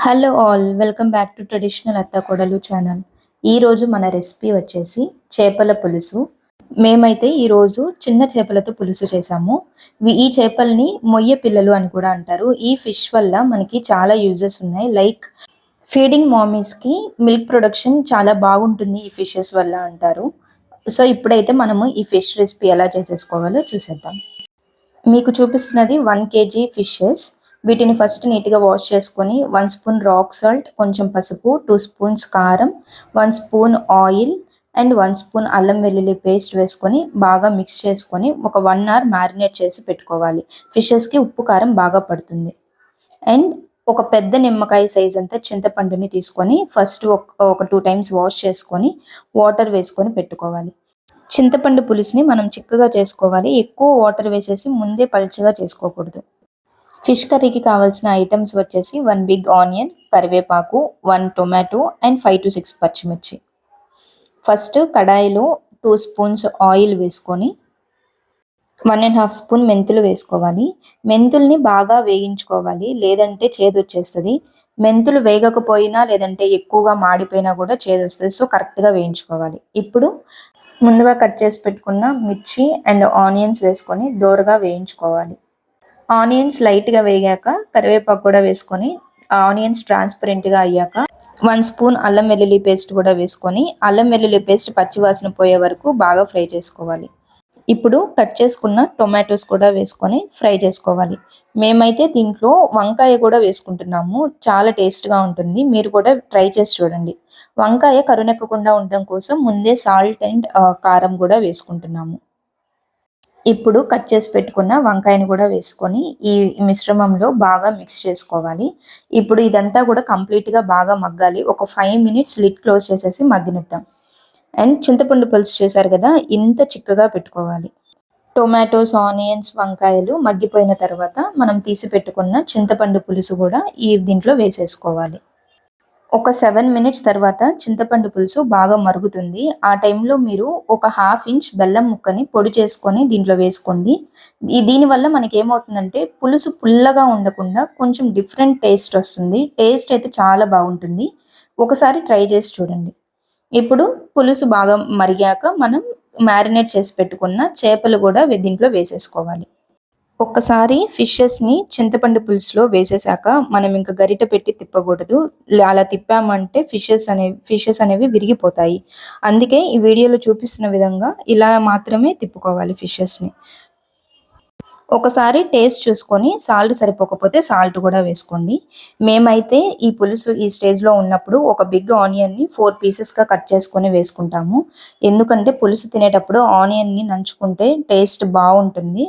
Hello all, welcome back to traditional అత్త కోడలు channel. ఈరోజు మన రెసిపీ వచ్చేసి చేపల పులుసు. మేమైతే ఈరోజు చిన్న చేపలతో పులుసు చేసాము. ఈ చేపల్ని మొయ్య పిల్లలు అని కూడా అంటారు. ఈ ఫిష్ వల్ల మనకి చాలా యూజెస్ ఉన్నాయి. లైక్ ఫీడింగ్ మామీస్కి మిల్క్ ప్రొడక్షన్ చాలా బాగుంటుంది ఈ ఫిషెస్ వల్ల అంటారు. సో ఇప్పుడైతే మనము ఈ ఫిష్ రెసిపీ ఎలా చేసేసుకోవాలో చూసేద్దాం. మీకు చూపిస్తున్నది 1 kg ఫిషెస్. వీటిని ఫస్ట్ నీట్గా వాష్ చేసుకొని 1 స్పూన్ రాక్ సాల్ట్, కొంచెం పసుపు, 2 స్పూన్స్ కారం, 1 స్పూన్ ఆయిల్ అండ్ 1 స్పూన్ అల్లం వెల్లుల్లి పేస్ట్ వేసుకొని బాగా మిక్స్ చేసుకొని ఒక 1 అవర్ మ్యారినేట్ చేసి పెట్టుకోవాలి. ఫిషెస్కి ఉప్పు కారం బాగా పడుతుంది. అండ్ ఒక పెద్ద నిమ్మకాయ సైజ్ అంతా చింతపండుని తీసుకొని ఫస్ట్ ఒక 2 టైమ్స్ వాష్ చేసుకొని వాటర్ వేసుకొని పెట్టుకోవాలి. చింతపండు పులుసుని మనం చిక్కగా చేసుకోవాలి. ఎక్కువ వాటర్ వేసేసి ముందే పల్చగా చేసుకోకూడదు. ఫిష్ కర్రీకి కావాల్సిన ఐటమ్స్ వచ్చేసి 1 బిగ్ ఆనియన్, కరివేపాకు, 1 టొమాటో అండ్ 5 to 6 పచ్చిమిర్చి. ఫస్ట్ కడాయిలో 2 స్పూన్స్ ఆయిల్ వేసుకొని 1.5 స్పూన్ మెంతులు వేసుకోవాలి. మెంతుల్ని బాగా వేయించుకోవాలి, లేదంటే చేదు వచ్చేస్తుంది. మెంతులు వేగకపోయినా లేదంటే ఎక్కువగా మాడిపోయినా కూడా చేదు వస్తుంది. సో కరెక్ట్గా వేయించుకోవాలి. ఇప్పుడు ముందుగా కట్ చేసి పెట్టుకున్న మిర్చి అండ్ ఆనియన్స్ వేసుకొని దోరగా వేయించుకోవాలి. ఆనియన్స్ లైట్గా వేగాక కరివేపాకు కూడా వేసుకొని ఆనియన్స్ ట్రాన్స్పరెంట్గా అయ్యాక 1 స్పూన్ అల్లం వెల్లుల్లి పేస్ట్ కూడా వేసుకొని అల్లం వెల్లుల్లి పేస్ట్ పచ్చివాసన పోయే వరకు బాగా ఫ్రై చేసుకోవాలి. ఇప్పుడు కట్ చేసుకున్న టొమాటోస్ కూడా వేసుకొని ఫ్రై చేసుకోవాలి. మేమైతే దీంట్లో వంకాయ కూడా వేసుకుంటున్నాము. చాలా టేస్ట్గా ఉంటుంది. మీరు కూడా ట్రై చేసి చూడండి. వంకాయ కరునెక్కకుండా ఉండడం కోసం ముందే సాల్ట్ అండ్ కారం కూడా వేసుకుంటున్నాము. ఇప్పుడు కట్ చేసి పెట్టుకున్న వంకాయని కూడా వేసుకొని ఈ మిశ్రమంలో బాగా మిక్స్ చేసుకోవాలి. ఇప్పుడు ఇదంతా కూడా కంప్లీట్గా బాగా మగ్గాలి. ఒక 5 minutes లిడ్ క్లోజ్ చేసేసి మగ్గనిద్దాం. అండ్ చింతపండు పులుసు చేశారు కదా, ఇంత చిక్కగా పెట్టుకోవాలి. టొమాటోస్, ఆనియన్స్, వంకాయలు మగ్గిపోయిన తర్వాత మనం తీసి పెట్టుకున్న చింతపండు పులుసు కూడా దీంట్లో వేసేసుకోవాలి. ఒక 7 minutes తర్వాత చింతపండు పులుసు బాగా మరుగుతుంది. ఆ టైంలో మీరు ఒక 1/2 inch బెల్లం ముక్కని పొడి చేసుకొని దీంట్లో వేసుకోండి. దీనివల్ల మనకి ఏమవుతుందంటే పులుసు పుల్లగా ఉండకుండా కొంచెం డిఫరెంట్ టేస్ట్ వస్తుంది. టేస్ట్ అయితే చాలా బాగుంటుంది. ఒకసారి ట్రై చేసి చూడండి. ఇప్పుడు పులుసు బాగా మరిగాక మనం మ్యారినేట్ చేసి పెట్టుకున్న చేపలు కూడా దీంట్లో వేసేసుకోవాలి. ఒక్కసారి ఫిషెస్ని చింతపండు పులుసులో వేసేసాక మనం ఇంకా గరిట పెట్టి తిప్పకూడదు. అలా తిప్పామంటే ఫిషెస్ అనేవి విరిగిపోతాయి. అందుకే ఈ వీడియోలో చూపిస్తున్న విధంగా ఇలా మాత్రమే తిప్పుకోవాలి ఫిషెస్ని. ఒకసారి టేస్ట్ చూసుకొని సాల్ట్ సరిపోకపోతే సాల్ట్ కూడా వేసుకోండి. మేమైతే ఈ పులుసు ఈ స్టేజ్లో ఉన్నప్పుడు ఒక బిగ్ ఆనియన్ని 4 పీసెస్గా కట్ చేసుకొని వేసుకుంటాము. ఎందుకంటే పులుసు తినేటప్పుడు ఆనియన్ని నంచుకుంటే టేస్ట్ బాగుంటుంది.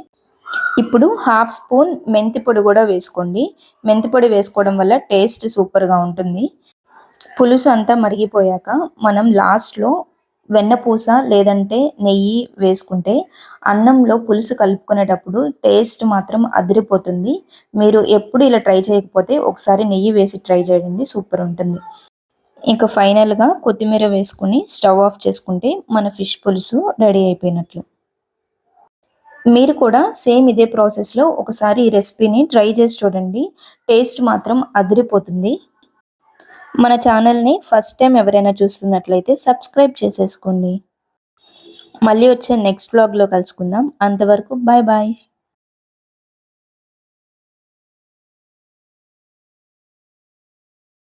ఇప్పుడు 1/2 స్పూన్ మెంతి పొడి కూడా వేసుకోండి. మెంతి పొడి వేసుకోవడం వల్ల టేస్ట్ సూపర్గా ఉంటుంది. పులుసు అంతా మరిగిపోయాక మనం లాస్ట్లో వెన్నపూస లేదంటే నెయ్యి వేసుకుంటే అన్నంలో పులుసు కలుపుకునేటప్పుడు టేస్ట్ మాత్రం అదిరిపోతుంది. మీరు ఎప్పుడు ఇలా ట్రై చేయకపోతే ఒకసారి నెయ్యి వేసి ట్రై చేయండి, సూపర్ ఉంటుంది. ఇంకా ఫైనల్గా కొత్తిమీర వేసుకుని స్టవ్ ఆఫ్ చేసుకుంటే మన ఫిష్ పులుసు రెడీ అయిపోయినట్లు. మీరు కూడా సేమ్ ఇదే ప్రాసెస్లో ఒకసారి ఈ రెసిపీని ట్రై చేసి చూడండి. టేస్ట్ మాత్రం అదిరిపోతుంది. మన ఛానల్ని ఫస్ట్ టైం ఎవరైనా చూస్తున్నట్లయితే సబ్స్క్రైబ్ చేసేసుకోండి. మళ్ళీ వచ్చే నెక్స్ట్ వ్లాగ్లో కలుసుకుందాం. అంతవరకు బాయ్ బాయ్.